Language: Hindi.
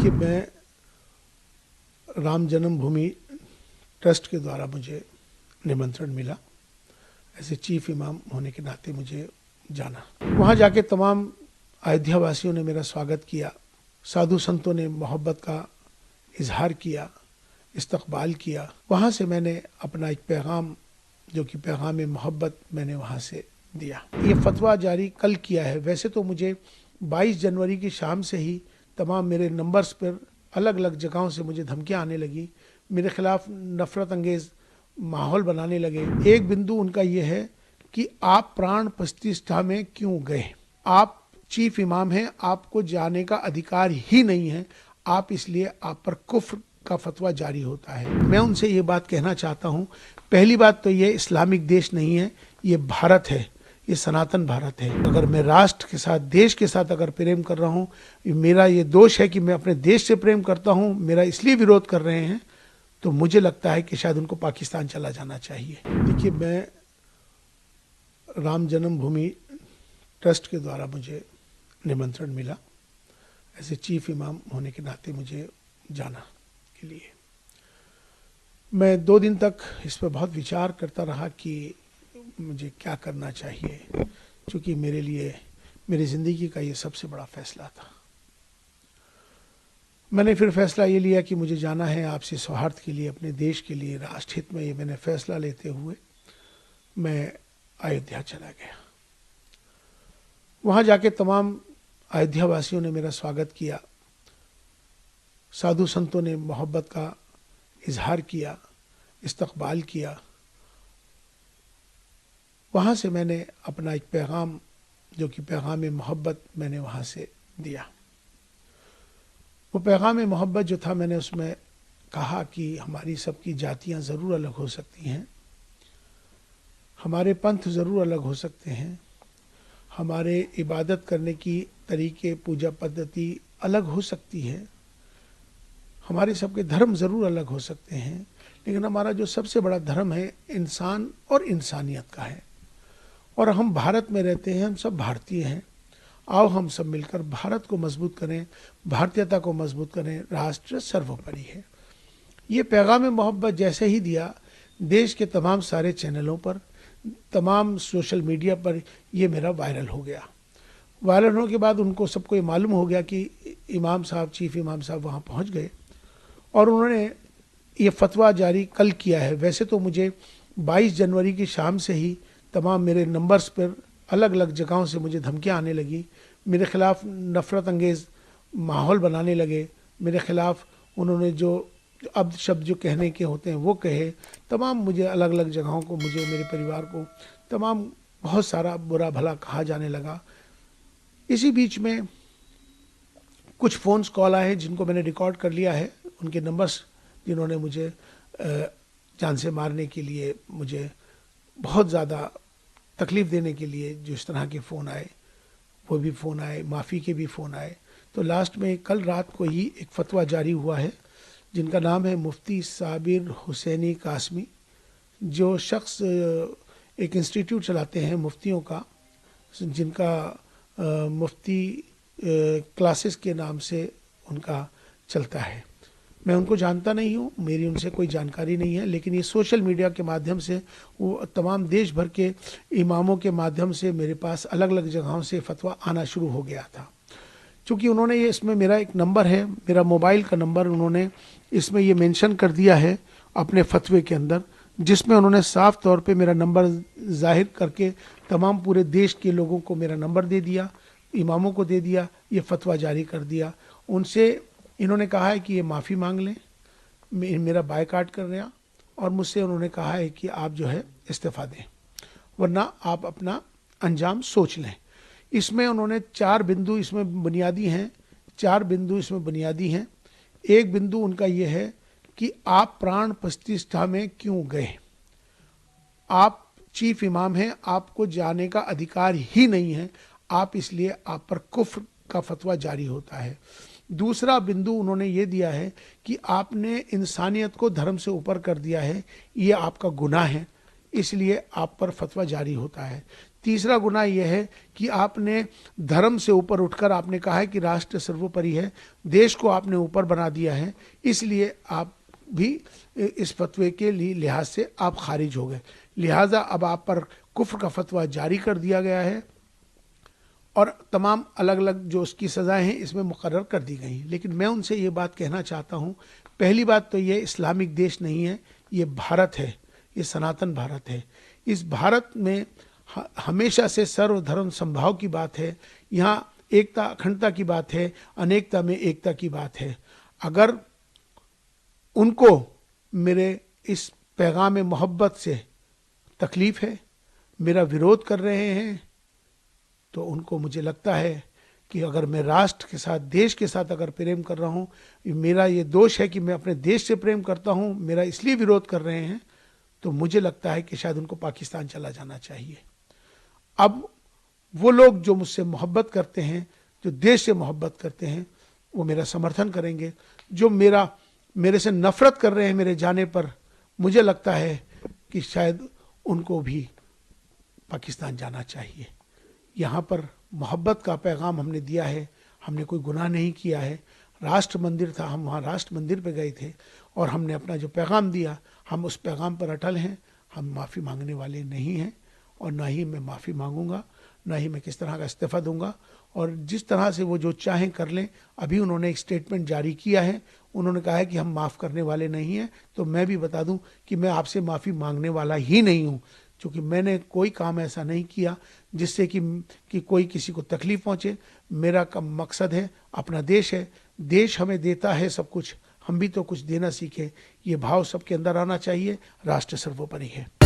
देखिए, मैं राम जन्मभूमि ट्रस्ट के द्वारा मुझे निमंत्रण मिला। ऐसे चीफ इमाम होने के नाते मुझे जाना। वहाँ जाके तमाम अयोध्या वासियों ने मेरा स्वागत किया, साधु संतों ने मोहब्बत का इजहार किया, इस्तकबाल किया। वहाँ से मैंने अपना एक पैगाम, जो कि पैगाम मोहब्बत, मैंने वहाँ से दिया। ये फतवा जारी कल किया है। वैसे तो मुझे 22 जनवरी की शाम से ही तमाम मेरे नंबर्स पर अलग अलग जगहों से मुझे धमकियाँ आने लगी, मेरे खिलाफ नफरत अंगेज़ माहौल बनाने लगे। एक बिंदु उनका ये है कि आप प्राण प्रतिष्ठा में क्यों गए? आप चीफ इमाम हैं, आपको जाने का अधिकार ही नहीं है, आप इसलिए आप पर कुफ्र का फतवा जारी होता है। मैं उनसे ये बात कहना चाहता हूँ, पहली बात तो ये इस्लामिक देश नहीं है, ये भारत है, ये सनातन भारत है। अगर मैं राष्ट्र के साथ, देश के साथ अगर प्रेम कर रहा हूँ, मेरा ये दोष है कि मैं अपने देश से प्रेम करता हूँ, मेरा इसलिए विरोध कर रहे हैं, तो मुझे लगता है कि शायद उनको पाकिस्तान चला जाना चाहिए। देखिए, मैं राम जन्मभूमि ट्रस्ट के द्वारा मुझे निमंत्रण मिला। ऐसे चीफ इमाम होने के नाते मुझे जाना के लिए मैं 2 दिन तक इस पर बहुत विचार करता रहा कि मुझे क्या करना चाहिए, क्योंकि मेरे लिए मेरी ज़िंदगी का ये सबसे बड़ा फैसला था। मैंने फिर फैसला ये लिया कि मुझे जाना है आपसी सौहार्द के लिए, अपने देश के लिए, राष्ट्रहित में। ये मैंने फैसला लेते हुए मैं अयोध्या चला गया। वहाँ जाके तमाम अयोध्या वासियों ने मेरा स्वागत किया, साधु संतों ने मोहब्बत का इजहार किया, इस्तकबाल किया। वहाँ से मैंने अपना एक पैगाम, जो कि पैगाम मोहब्बत, मैंने वहाँ से दिया। वो पैगाम मोहब्बत जो था, मैंने उसमें कहा कि हमारी सबकी जातियाँ ज़रूर अलग हो सकती हैं, हमारे पंथ ज़रूर अलग हो सकते हैं, हमारे इबादत करने की तरीके, पूजा पद्धति अलग हो सकती है, हमारे सबके धर्म ज़रूर अलग हो सकते हैं, लेकिन हमारा जो सबसे बड़ा धर्म है इंसान और इंसानियत का है। और हम भारत में रहते हैं, हम सब भारतीय हैं। आओ हम सब मिलकर भारत को मजबूत करें, भारतीयता को मजबूत करें, राष्ट्र सर्वोपरि है। ये पैगाम मोहब्बत जैसे ही दिया, देश के तमाम सारे चैनलों पर, तमाम सोशल मीडिया पर ये मेरा वायरल हो गया। वायरल होने के बाद उनको सबको ये मालूम हो गया कि इमाम साहब, चीफ इमाम साहब वहाँ पहुँच गए और उन्होंने ये फतवा जारी कल किया है। वैसे तो मुझे 22 जनवरी की शाम से ही तमाम मेरे नंबर्स पर अलग अलग जगहों से मुझे धमकियाँ आने लगी, मेरे खिलाफ नफरत अंगेज़ माहौल बनाने लगे, मेरे खिलाफ उन्होंने जो अब शब्द जो कहने के होते हैं वो कहे, तमाम मुझे अलग अलग जगहों को, मुझे, मेरे परिवार को तमाम बहुत सारा बुरा भला कहा जाने लगा। इसी बीच में कुछ फ़ोन्स कॉल आए जिनको मैंने रिकॉर्ड कर लिया है, उनके नंबर्स, जिन्होंने मुझे जान से मारने के लिए, मुझे बहुत ज़्यादा तकलीफ़ देने के लिए जो इस तरह के फ़ोन आए, वो भी फ़ोन आए, माफ़ी के भी फ़ोन आए। तो लास्ट में कल रात को ही एक फ़तवा जारी हुआ है, जिनका नाम है मुफ्ती साबिर हुसैनी कासमी, जो शख्स एक इंस्टीट्यूट चलाते हैं मुफ्तियों का, जिनका मुफ्ती क्लासेस के नाम से उनका चलता है। मैं उनको जानता नहीं हूँ, मेरी उनसे कोई जानकारी नहीं है, लेकिन ये सोशल मीडिया के माध्यम से, वो तमाम देश भर के इमामों के माध्यम से मेरे पास अलग अलग जगहों से फतवा आना शुरू हो गया था। चूँकि उन्होंने ये, इसमें मेरा एक नंबर है, मेरा मोबाइल का नंबर उन्होंने इसमें ये मेंशन कर दिया है अपने फतवे के अंदर, जिसमें उन्होंने साफ तौर पे मेरा नंबर जाहिर करके तमाम पूरे देश के लोगों को मेरा नंबर दे दिया, इमामों को दे दिया, ये फतवा जारी कर दिया। उनसे इन्होंने कहा है कि ये माफ़ी मांग लें, मेरा बायकाट कर रहे हैं, और मुझसे उन्होंने कहा है कि आप जो है इस्तीफ़ा दें, वरना आप अपना अंजाम सोच लें। इसमें उन्होंने 4 बिंदु इसमें बुनियादी हैं, 4 बिंदु इसमें बुनियादी हैं। एक बिंदु उनका ये है कि आप प्राण प्रतिष्ठा में क्यों गए? आप चीफ इमाम हैं, आपको जाने का अधिकार ही नहीं है, आप इसलिए आप पर कुफ्र का फतवा जारी होता है। दूसरा बिंदु उन्होंने ये दिया है कि आपने इंसानियत को धर्म से ऊपर कर दिया है, ये आपका गुनाह है, इसलिए आप पर फतवा जारी होता है। तीसरा गुनाह यह है कि आपने धर्म से ऊपर उठकर आपने कहा है कि राष्ट्र सर्वोपरि है, देश को आपने ऊपर बना दिया है, इसलिए आप भी इस फतवे के लिहाज से आप खारिज हो गए। लिहाजा अब आप पर कुफ्र का फतवा जारी कर दिया गया है और तमाम अलग अलग जो उसकी सज़ाएं हैं इसमें मुकर्रर कर दी गई हैं। लेकिन मैं उनसे ये बात कहना चाहता हूँ, पहली बात तो ये इस्लामिक देश नहीं है, ये भारत है, ये सनातन भारत है। इस भारत में हमेशा से सर्वधर्म संभाव की बात है, यहाँ एकता अखंडता की बात है, अनेकता में एकता की बात है। अगर उनको मेरे इस पैगाम मोहब्बत से तकलीफ़ है, मेरा विरोध कर रहे हैं, तो उनको मुझे लगता है कि अगर मैं राष्ट्र के साथ, देश के साथ अगर प्रेम कर रहा हूँ, मेरा ये दोष है कि मैं अपने देश से प्रेम करता हूँ, मेरा इसलिए विरोध कर रहे हैं, तो मुझे लगता है कि शायद उनको पाकिस्तान चला जाना चाहिए। अब वो लोग जो मुझसे मोहब्बत करते हैं, जो देश से मोहब्बत करते हैं, वो मेरा समर्थन करेंगे। जो मेरे से नफरत कर रहे हैं मेरे जाने पर, मुझे लगता है कि शायद उनको भी पाकिस्तान जाना चाहिए। यहाँ पर मोहब्बत का पैगाम हमने दिया है, हमने कोई गुनाह नहीं किया है। राष्ट्र मंदिर था, हम वहाँ राष्ट्र मंदिर पे गए थे और हमने अपना जो पैगाम दिया, हम उस पैगाम पर अटल हैं। हम माफ़ी मांगने वाले नहीं हैं और ना ही मैं माफ़ी मांगूंगा, ना ही मैं किस तरह का इस्तीफ़ा दूंगा। और जिस तरह से वो जो चाहें कर लें। अभी उन्होंने एक स्टेटमेंट जारी किया है, उन्होंने कहा है कि हम माफ़ करने वाले नहीं हैं। तो मैं भी बता दूं कि मैं आपसे माफ़ी मांगने वाला ही नहीं हूं, क्योंकि मैंने कोई काम ऐसा नहीं किया जिससे कि कोई किसी को तकलीफ़ पहुँचे। मेरा कम मकसद है, अपना देश है, देश हमें देता है सब कुछ, हम भी तो कुछ देना सीखें। ये भाव सबके अंदर आना चाहिए। राष्ट्र सर्वोपरि है।